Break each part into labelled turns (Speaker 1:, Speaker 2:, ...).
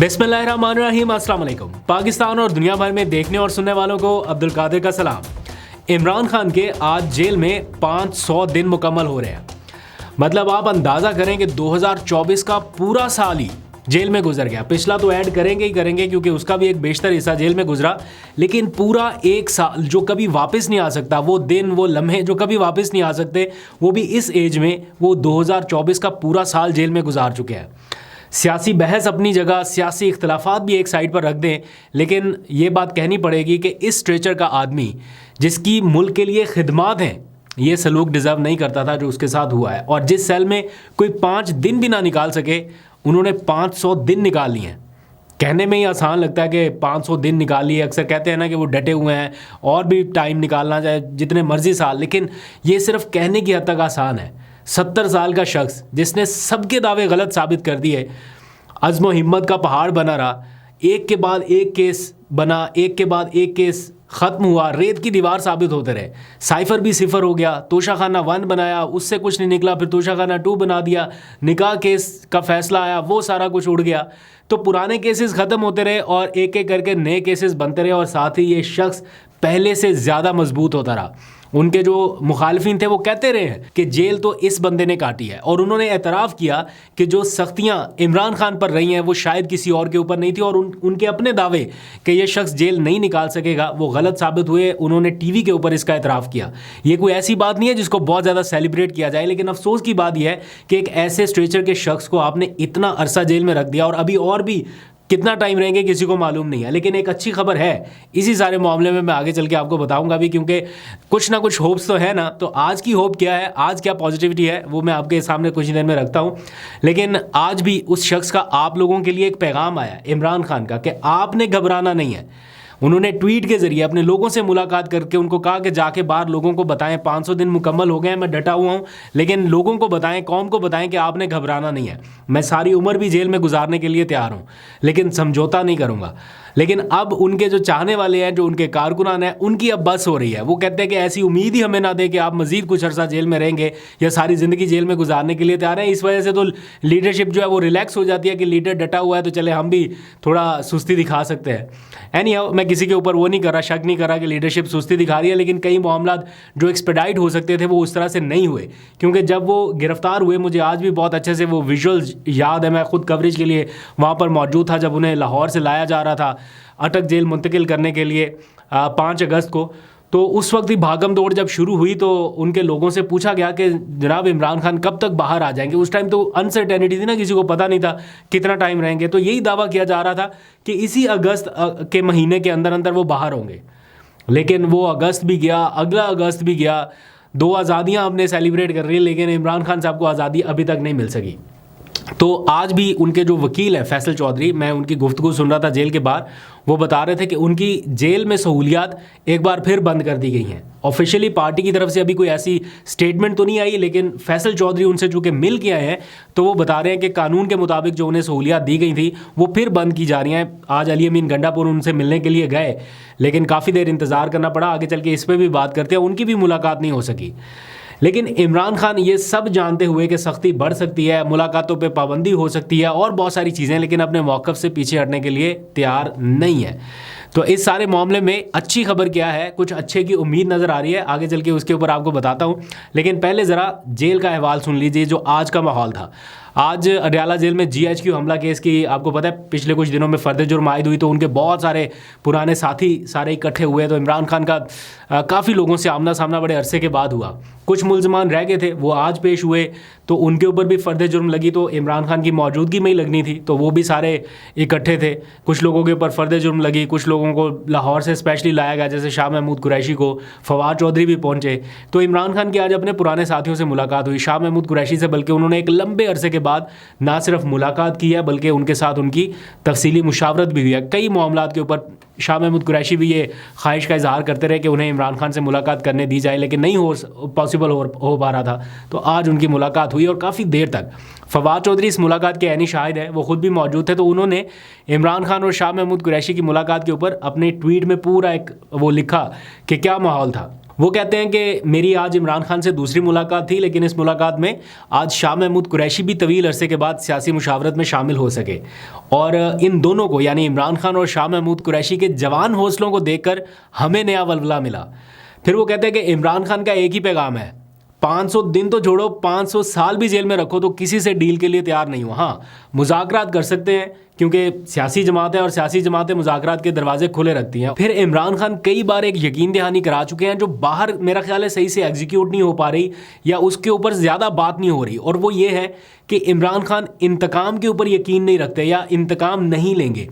Speaker 1: बिस्मिल्लाहिर्रहमानिर्रहीम, अस्सलाम वालेकुम। पाकिस्तान और दुनिया भर में देखने और सुनने वालों को अब्दुल कादिर का सलाम। इमरान खान के आज जेल में 500 दिन मुकम्मल हो रहे हैं। मतलब आप अंदाज़ा करें कि 2024 का पूरा साल ही जेल में गुजर गया। पिछला तो ऐड करेंगे ही करेंगे क्योंकि उसका भी एक बेशतर हिस्सा जेल में गुजरा, लेकिन पूरा एक साल जो कभी वापस नहीं आ सकता, वो दिन वो लम्हे जो कभी वापस नहीं आ सकते, वो भी इस एज में वो 2024 का पूरा साल जेल में गुजार चुके हैं। सियासी बहस अपनी जगह, सियासी इख्तलाफात भी एक साइड पर रख दें, लेकिन ये बात कहनी पड़ेगी कि इस स्ट्रेचर का आदमी जिसकी मुल्क के लिए खिदमात हैं, ये सलूक डिज़र्व नहीं करता था जो उसके साथ हुआ है। और जिस सेल में कोई 5 दिन भी ना निकाल सके, उन्होंने 500 दिन निकाल लिए हैं। कहने में ही आसान लगता है कि 500 दिन निकाल लिए। अक्सर कहते हैं ना कि वो डटे हुए हैं और भी टाइम निकालना चाहे जितने मर्जी साल, लेकिन ये सिर्फ कहने की हद तक आसान है। 70 साल का शख्स जिसने सबके दावे गलत साबित कर दिए, अज़्म हिम्मत का पहाड़ बना रहा, एक के बाद एक केस बना, एक के बाद एक केस ख़त्म हुआ, रेत की दीवार साबित होते रहे। साइफर भी सिफर हो गया, तोशाखाना 1 बनाया, उससे कुछ नहीं निकला, फिर तोशाखाना 2 बना दिया, निकाह केस का फैसला आया, वो सारा कुछ उड़ गया। तो पुराने केसेस ख़त्म होते रहे और एक एक करके नए केसेस बनते रहे, और साथ ही ये शख्स पहले से ज़्यादा मजबूत होता रहा। उनके जो मुखालफिन थे वो कहते रहे हैं कि जेल तो इस बंदे ने काटी है, और उन्होंने एतराफ़ किया कि जो सख्तियां इमरान खान पर रही हैं वो शायद किसी और के ऊपर नहीं थी, और उनके अपने दावे कि ये शख्स जेल नहीं निकाल सकेगा वो गलत साबित हुए। उन्होंने टीवी के ऊपर इसका एतराफ़ किया। ये कोई ऐसी बात नहीं है जिसको बहुत ज़्यादा सेलिब्रेट किया जाए, लेकिन अफसोस की बात यह है कि एक ऐसे स्ट्रेचर के शख्स को आपने इतना अरसा जेल में रख दिया, और अभी और भी कितना टाइम रहेंगे किसी को मालूम नहीं है। लेकिन एक अच्छी खबर है इसी सारे मामले में, मैं आगे चल के आपको बताऊंगा भी, क्योंकि कुछ ना कुछ होप्स तो है ना। तो आज की होप क्या है, आज क्या पॉजिटिविटी है, वो मैं आपके सामने कुछ ही देर में रखता हूं। लेकिन आज भी उस शख्स का आप लोगों के लिए एक पैगाम आया, इमरान खान का, कि आपने घबराना नहीं है। उन्होंने ट्वीट के जरिए अपने लोगों से मुलाकात करके उनको कहा कि जाके बाहर लोगों को बताएं 500 दिन मुकम्मल हो गए हैं, मैं डटा हुआ हूं, लेकिन लोगों को बताएं, कौम को बताएं कि आपने घबराना नहीं है। मैं सारी उम्र भी जेल में गुजारने के लिए तैयार हूं, लेकिन समझौता नहीं करूंगा। लेकिन अब उनके जो चाहने वाले हैं, जो उनके कारकुनान हैं, उनकी अब बस हो रही है। वो कहते हैं कि ऐसी उम्मीद ही हमें ना दे कि आप मजीद कुछ अर्सा जेल में रहेंगे या सारी ज़िंदगी जेल में गुजारने के लिए तैयार हैं। इस वजह से तो लीडरशिप जो है वो रिलैक्स हो जाती है कि लीडर डटा हुआ है तो चले हम भी थोड़ा सुस्ती दिखा सकते हैं। एनीहाउ, मैं किसी के ऊपर वो नहीं कर रहा, शक नहीं कर रहा कि लीडरशिप सुस्ती दिखा रही है, लेकिन कई मामलात जो एक्सपेडाइट हो सकते थे वो उस तरह से नहीं हुए। क्योंकि जब वो गिरफ्तार हुए, मुझे आज भी बहुत अच्छे से वो विजुअल्स याद है। मैं खुद कवरेज के लिए वहाँ पर मौजूद था जब उन्हें लाहौर से लाया जा रहा था अटक जेल मुंतकिल करने के लिए 5 अगस्त को। तो उस वक्त ही भागम दौड़ जब शुरू हुई तो उनके लोगों से पूछा गया कि जनाब इमरान खान कब तक बाहर आ जाएंगे। उस टाइम तो अनसर्टेनिटी थी ना, किसी को पता नहीं था कितना टाइम रहेंगे। तो यही दावा किया जा रहा था कि इसी अगस्त के महीने के अंदर अंदर वो बाहर होंगे। लेकिन वो अगस्त भी गया, अगला अगस्त भी गया, 2 आज़ादियाँ हमने सेलिब्रेट कर रही है, लेकिन इमरान खान साहब को आज़ादी अभी तक नहीं मिल सकी। तो आज भी उनके जो वकील हैं फैसल चौधरी, मैं उनकी गुफ्तगू सुन रहा था जेल के बाहर, वो बता रहे थे कि उनकी जेल में सहूलियात एक बार फिर बंद कर दी गई हैं। ऑफिशियली पार्टी की तरफ से अभी कोई ऐसी स्टेटमेंट तो नहीं आई, लेकिन फैसल चौधरी उनसे चूँकि मिल के आए हैं तो वो बता रहे हैं कि कानून के मुताबिक जो उन्हें सहूलियात दी गई थी वो फिर बंद की जा रही हैं। आज अली अमीन गंडापुर उनसे मिलने के लिए गए, लेकिन काफ़ी देर इंतज़ार करना पड़ा। आगे चल के इस पर भी बात करते हैं, उनकी भी मुलाकात नहीं हो सकी। लेकिन इमरान खान ये सब जानते हुए कि सख्ती बढ़ सकती है, मुलाकातों पे पाबंदी हो सकती है और बहुत सारी चीज़ें, लेकिन अपने मौक़िफ़ से पीछे हटने के लिए तैयार नहीं है। तो इस सारे मामले में अच्छी खबर क्या है, कुछ अच्छे की उम्मीद नज़र आ रही है, आगे चल के उसके ऊपर आपको बताता हूँ। लेकिन पहले ज़रा जेल का अहवाल सुन लीजिए जो आज का माहौल था। आज अडयाला जेल में GHQ हमला केस की, आपको पता है पिछले कुछ दिनों में फ़र्द जुर्म आयद हुई, तो उनके बहुत सारे पुराने साथी सारे इकट्ठे हुए। तो इमरान खान का काफ़ी लोगों से आमना सामना बड़े अरसे के बाद हुआ। कुछ मुल्ज़मान रह गए थे, वो आज पेश हुए, तो उनके ऊपर भी फ़र्द जुर्म लगी, तो इमरान खान की मौजूदगी में ही लगनी थी, तो वो भी सारे इकट्ठे थे। कुछ लोगों के ऊपर फ़र्द जुर्म लगी, कुछ लोगों को लाहौर से स्पेशली लाया गया, जैसे शाह महमूद कुरैशी को, फवाद चौधरी भी पहुँचे। तो इमरान खान की आज अपने पुराने साथियों से मुलाकात हुई, शाह महमूद कुरैशी से, बल्कि उन्होंने एक लंबे अरसे के बाद ना सिर्फ मुलाकात की है बल्कि उनके साथ उनकी तफसीली मुशावरत भी हुई है। कई मामलात के ऊपर शाह महमूद कुरैशी भी ये ख्वाहिश का इजहार करते रहे कि उन्हें इमरान खान से मुलाकात करने दी जाए, लेकिन नहीं पॉसिबल हो पा रहा था। तो आज उनकी मुलाकात हुई और काफ़ी देर तक। फवाद चौधरी इस मुलाकात के ऐनी शाहिद है, वो खुद भी मौजूद थे। तो उन्होंने इमरान खान और शाह महमूद कुरैशी की मुलाकात के ऊपर अपने ट्वीट में पूरा एक वो लिखा कि क्या माहौल था। वो कहते हैं कि मेरी आज इमरान खान से दूसरी मुलाकात थी, लेकिन इस मुलाकात में आज शाह महमूद कुरैशी भी तवील अरसे के बाद सियासी मुशावरत में शामिल हो सके और इन दोनों को यानी इमरान खान और शाह महमूद कुरैशी के जवान हौसलों को देखकर हमें नया वलवला मिला। फिर वो कहते हैं कि इमरान खान का एक ही पैगाम है, 500 दिन तो छोड़ो, 500 साल भी जेल में रखो तो किसी से डील के लिए तैयार नहीं हो। हाँ, मुज़ाकरात कर सकते हैं क्योंकि सियासी जमातें और सियासी जमातें मुज़ाकरात के दरवाजे खुले रखती हैं। फिर इमरान खान कई बार एक यकीन दहानी करा चुके हैं जो बाहर मेरा ख्याल है सही से एग्जीक्यूट नहीं हो पा रही या उसके ऊपर ज़्यादा बात नहीं हो रही, और वो ये है कि इमरान खान इंतकाम के ऊपर यकीन नहीं रखते या इंतकाम नहीं लेंगे।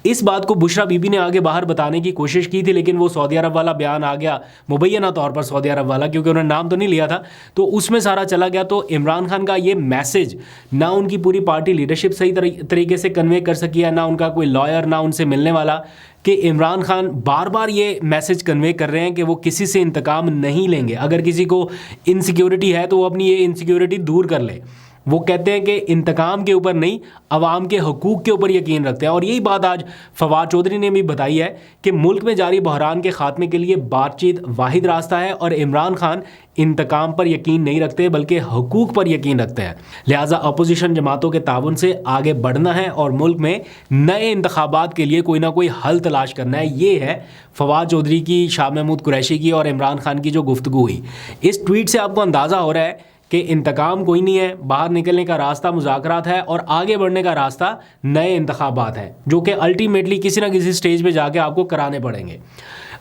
Speaker 1: इस बात को बुशरा बीबी ने आगे बाहर बताने की कोशिश की थी, लेकिन वो सऊदी अरब वाला बयान आ गया, मुबैना तौर पर सऊदी अरब वाला, क्योंकि उन्होंने नाम तो नहीं लिया था, तो उसमें सारा चला गया। तो इमरान खान का ये मैसेज ना उनकी पूरी पार्टी लीडरशिप सही तरीके से कन्वे कर सकी है, ना उनका कोई लॉयर, ना उनसे मिलने वाला, कि इमरान खान बार बार ये मैसेज कन्वे कर रहे हैं कि वो किसी से इंतकाम नहीं लेंगे। अगर किसी को इनसिक्योरिटी है तो वो अपनी ये इनसिक्योरिटी दूर कर ले। वो कहते हैं कि इंतकाम के ऊपर नहीं, अवाम के हकूक़ के ऊपर यकीन रखते हैं। और यही बात आज फवाद चौधरी ने भी बताई है कि मुल्क में जारी बहरान के ख़ात्मे के लिए बातचीत वाहिद रास्ता है और इमरान खान इंतकाम पर यकीन नहीं रखते बल्कि हकूक़ पर यकीन रखते हैं। लिहाजा अपोजिशन जमातों के ताउन से आगे बढ़ना है और मुल्क में नए इंतखाबात के लिए कोई ना कोई हल तलाश करना है। ये है फवाद चौधरी की, शाह महमूद कुरैशी की और इमरान खान की जो गुफ्तगू हुई। इस ट्वीट से आपको अंदाज़ा हो रहा है कि इंतकाम कोई नहीं है, बाहर निकलने का रास्ता मुज़ाकरात है और आगे बढ़ने का रास्ता नए इंतखाबात हैं, जो कि अल्टीमेटली किसी ना किसी स्टेज पे जाके आपको कराने पड़ेंगे।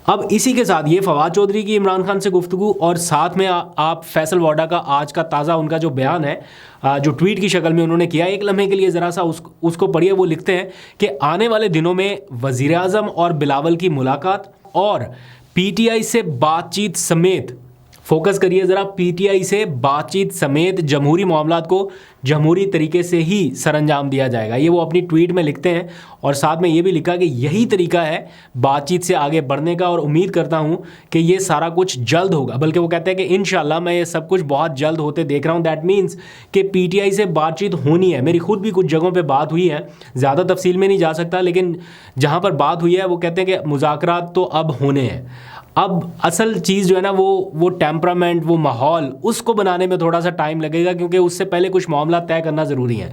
Speaker 1: अब इसी के साथ ये फवाद चौधरी की इमरान खान से गुफ्तगू और साथ में आप फैसल वाडा का आज का ताज़ा उनका जो बयान है, जो ट्वीट की शक्ल में उन्होंने किया, एक लम्हे के लिए ज़रा सा उसको पढ़िए। वो लिखते हैं कि आने वाले दिनों में वज़ीर आज़म और बिलावल की मुलाकात और PTI से बातचीत समेत, फोकस करिए ज़रा, PTI से बातचीत समेत जमहूरी मामलात को जमहूरी तरीके से ही सरअंजाम दिया जाएगा। ये वो अपनी ट्वीट में लिखते हैं और साथ में ये भी लिखा कि यही तरीका है बातचीत से आगे बढ़ने का और उम्मीद करता हूँ कि ये सारा कुछ जल्द होगा। बल्कि वो कहते हैं कि इंशाल्लाह मैं ये सब कुछ बहुत जल्द होते देख रहा हूँ। दैट मीन्स कि PTI से बातचीत होनी है। मेरी खुद भी कुछ जगहों पर बात हुई है, ज़्यादा तफसील में नहीं जा सकता, लेकिन जहाँ पर बात हुई है वो कहते हैं कि मुज़ाकरात तो अब होने हैं। अब असल चीज़ जो है ना वो टेम्परामेंट, वो माहौल, उसको बनाने में थोड़ा सा टाइम लगेगा, क्योंकि उससे पहले कुछ मामला तय करना ज़रूरी है।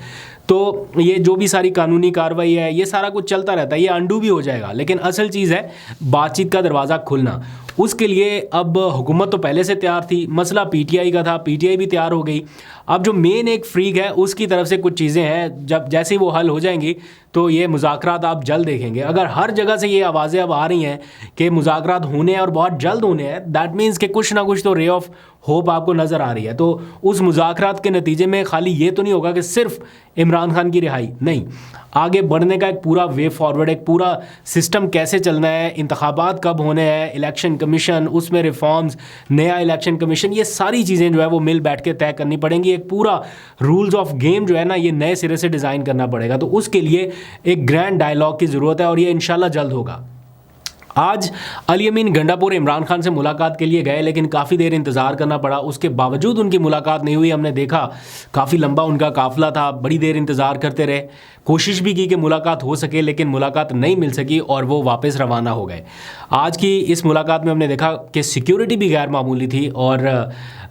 Speaker 1: तो ये जो भी सारी कानूनी कार्रवाई है, ये सारा कुछ चलता रहता है, ये अंडू भी हो जाएगा, लेकिन असल चीज़ है बातचीत का दरवाज़ा खुलना। उसके लिए अब हुकूमत तो पहले से तैयार थी, मसला PTI का था, PTI भी तैयार हो गई। अब जो मेन एक फ्रीक है उसकी तरफ से कुछ चीज़ें हैं, जब जैसे ही वो हल हो जाएंगी तो ये मुज़ाकरात आप जल्द देखेंगे। अगर हर जगह से ये आवाज़ें अब आ रही हैं कि मुज़ाकरात होने हैं और बहुत जल्द होने हैं, दैट मीन्स कि कुछ ना कुछ तो रे ऑफ होप आपको नज़र आ रही है। तो उस मुज़ाकरात के नतीजे में खाली ये तो नहीं होगा कि सिर्फ इमरान खान की रिहाई, नहीं, आगे बढ़ने का एक पूरा वे फॉरवर्ड, एक पूरा सिस्टम कैसे चलना है, इंतखाबात कब होने हैं, इलेक्शन कमीशन, उसमें रिफॉर्म्स, नया इलेक्शन कमीशन, ये सारी चीज़ें जो है वो मिल बैठ के तय करनी पड़ेंगी। एक पूरा रूल्स ऑफ गेम जो है ना, ये नए सिरे से डिज़ाइन करना पड़ेगा। तो उसके लिए एक ग्रैंड डायलॉग की ज़रूरत है और ये इंशाल्लाह जल्द होगा। आज अली अमीन गंडापुर इमरान खान से मुलाकात के लिए गए, लेकिन काफ़ी देर इंतज़ार करना पड़ा। उसके बावजूद उनकी मुलाकात नहीं हुई। हमने देखा काफ़ी लंबा उनका काफ़िला था, बड़ी देर इंतज़ार करते रहे, कोशिश भी की कि मुलाकात हो सके, लेकिन मुलाकात नहीं मिल सकी और वो वापस रवाना हो गए। आज की इस मुलाकात में हमने देखा कि सिक्योरिटी भी गैर मामूली थी और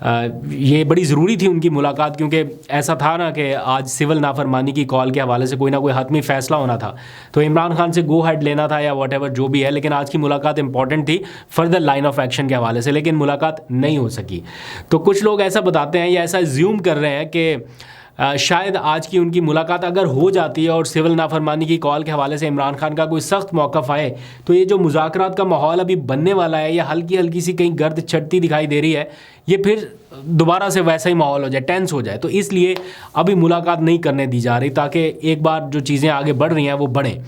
Speaker 1: ये बड़ी ज़रूरी थी उनकी मुलाकात, क्योंकि ऐसा था ना कि आज सिविल नाफरमानी की कॉल के हवाले से कोई ना कोई हतमी फ़ैसला होना था, तो इमरान खान से गो हेड लेना था या वॉटेवर जो भी है। लेकिन आज की मुलाकात इंपॉर्टेंट थी फर्दर लाइन ऑफ एक्शन के हवाले से, लेकिन मुलाकात नहीं हो सकी। तो कुछ लोग ऐसा बताते हैं या ऐसा ज्यूम कर रहे हैं कि शायद आज की उनकी मुलाकात अगर हो जाती है और सिविल नाफरमानी की कॉल के हवाले से इमरान खान का कोई सख्त मौक़िफ़ आए, तो ये जो मुज़ाकरात का माहौल अभी बनने वाला है या हल्की हल्की सी कहीं गर्द चढ़ती दिखाई दे रही है, ये फिर दोबारा से वैसा ही माहौल हो जाए, टेंस हो जाए। तो इसलिए अभी मुलाकात नहीं करने दी जा रही, ताकि एक बार जो चीज़ें आगे बढ़ रही हैं वो बढ़ें।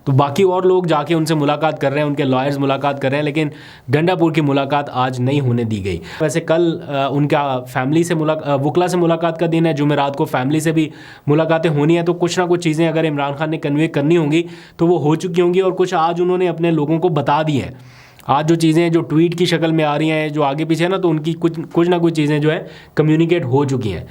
Speaker 1: तो बाकी और लोग जाके उनसे मुलाकात कर रहे हैं, उनके लॉयर्स मुलाकात कर रहे हैं, लेकिन गंडापुर की मुलाकात आज नहीं होने दी गई। वैसे कल उनका फैमिली से वकला से मुलाकात का दिन है, जुमेरात को फैमिली से भी मुलाकातें होनी है। तो कुछ ना कुछ चीज़ें अगर इमरान खान ने कन्वे करनी होंगी तो वो हो चुकी होंगी और कुछ आज उन्होंने अपने लोगों को बता दी हैं। आज जो चीज़ें जो ट्वीट की शक्ल में आ रही हैं, जो आगे पीछे है ना, तो उनकी कुछ ना कुछ चीज़ें जो है कम्युनिकेट हो चुकी हैं।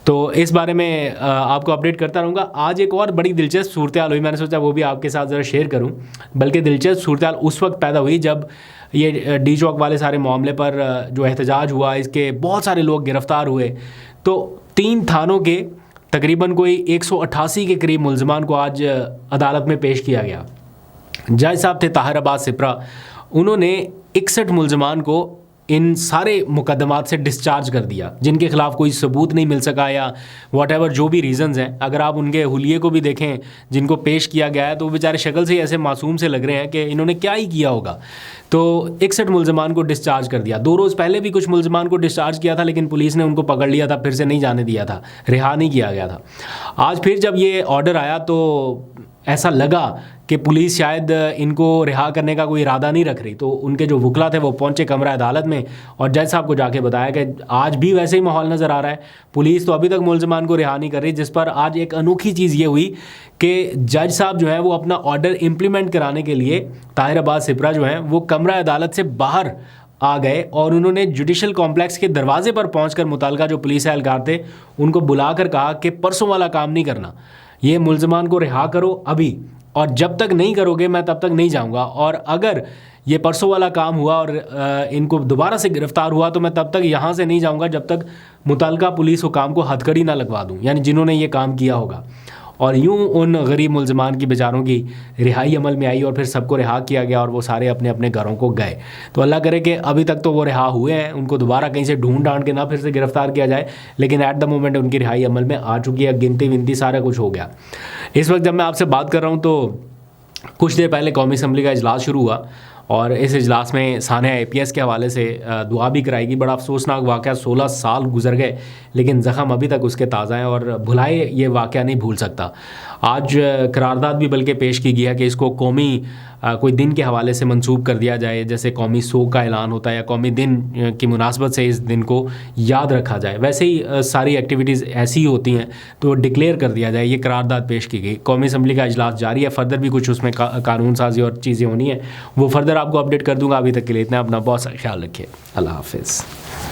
Speaker 1: तो इस बारे में आपको अपडेट करता रहूँगा। आज एक और बड़ी दिलचस्प सूरत हाल हुई, मैंने सोचा वो भी आपके साथ ज़रा शेयर करूँ। बल्कि दिलचस्प सूरत हाल उस वक्त पैदा हुई जब ये डी चौक वाले सारे मामले पर जो एहतजाज हुआ, इसके बहुत सारे लोग गिरफ्तार हुए। तो 3 थानों के तकरीबन कोई 188 के करीब मुल्ज़मान को आज अदालत में पेश किया गया। जज साहब थे ताहिर अब्बास सिप्रा, उन्होंने 61 मुल्ज़मान को इन सारे मुकदमात से डिस्चार्ज कर दिया जिनके खिलाफ कोई सबूत नहीं मिल सका या वॉटेवर जो भी रीज़न्स हैं। अगर आप उनके हुलिये को भी देखें जिनको पेश किया गया है तो वो बेचारे शक्ल से ही ऐसे मासूम से लग रहे हैं कि इन्होंने क्या ही किया होगा। तो 61 मुल्ज़मान को डिस्चार्ज कर दिया। 2 रोज़ पहले भी कुछ मुल्ज़मान को डिस्चार्ज किया था, लेकिन पुलिस ने उनको पकड़ लिया था, फिर से नहीं जाने दिया था, रिहा नहीं किया गया था। आज फिर जब ये ऑर्डर आया तो ऐसा लगा कि पुलिस शायद इनको रिहा करने का कोई इरादा नहीं रख रही। तो उनके जो वकला थे वो पहुंचे कमरा अदालत में और जज साहब को जाके बताया कि आज भी वैसे ही माहौल नज़र आ रहा है, पुलिस तो अभी तक मुल्ज़मान को रिहा नहीं कर रही। जिस पर आज एक अनोखी चीज़ ये हुई कि जज साहब जो है वो अपना ऑर्डर इम्प्लीमेंट कराने के लिए ताहिर अब्बास सिप्रा जो हैं वो कमरा अदालत से बाहर आ गए और उन्होंने जुडिशल कॉम्प्लेक्स के दरवाजे पर पहुंचकर मुतल्लिका जो पुलिस एहलकार थे उनको बुलाकर कहा कि परसों वाला काम नहीं करना, ये मुल्ज़मान को रिहा करो अभी, और जब तक नहीं करोगे मैं तब तक नहीं जाऊंगा, और अगर ये परसों वाला काम हुआ और इनको दोबारा से गिरफ्तार हुआ तो मैं तब तक यहाँ से नहीं जाऊंगा जब तक मुतल्लिका पुलिस हुकाम को हथकड़ी ना लगवा दूँ, यानी जिन्होंने ये काम किया होगा। और यूं उन गरीब मुल्ज़मान की बेचारों की रिहाई अमल में आई और फिर सबको रिहा किया गया और वो सारे अपने अपने घरों को गए। तो अल्लाह करे कि अभी तक तो वो रिहा हुए हैं, उनको दोबारा कहीं से ढूंढ ढांड के ना फिर से गिरफ़्तार किया जाए, लेकिन एट द मोमेंट उनकी रिहाई अमल में आ चुकी है, गिनती विनती सारा कुछ हो गया। इस वक्त जब मैं आपसे बात कर रहा हूँ तो कुछ देर पहले कौमी असम्बली का इजलास शुरू हुआ और इस इजलास में सानिया APS के हवाले से दुआ भी कराएगी। बड़ा अफसोसनाक वाक़या, 16 साल गुजर गए लेकिन ज़ख़म अभी तक उसके ताज़ा हैं और भुलाए ये वाक़या नहीं भूल सकता। आज करारदाद भी बल्कि पेश की गई है कि इसको कौमी कोई दिन के हवाले से मंसूब कर दिया जाए, जैसे कौमी सोग का ऐलान होता है या कौमी दिन की मुनासबत से इस दिन को याद रखा जाए, वैसे ही सारी एक्टिविटीज़ ऐसी ही होती हैं तो डिक्लेयर कर दिया जाए। ये करारदाद पेश की गई। कौमी असम्बली का इजलास जारी है, फर्दर भी कुछ उसमें कानून साजी और चीज़ें होनी है, वो फर्दर आपको अपडेट कर दूँगा। अभी तक के लिए इतना, अपना बहुत सा ख्याल रखिए। अल्लाह हाफ़िज़।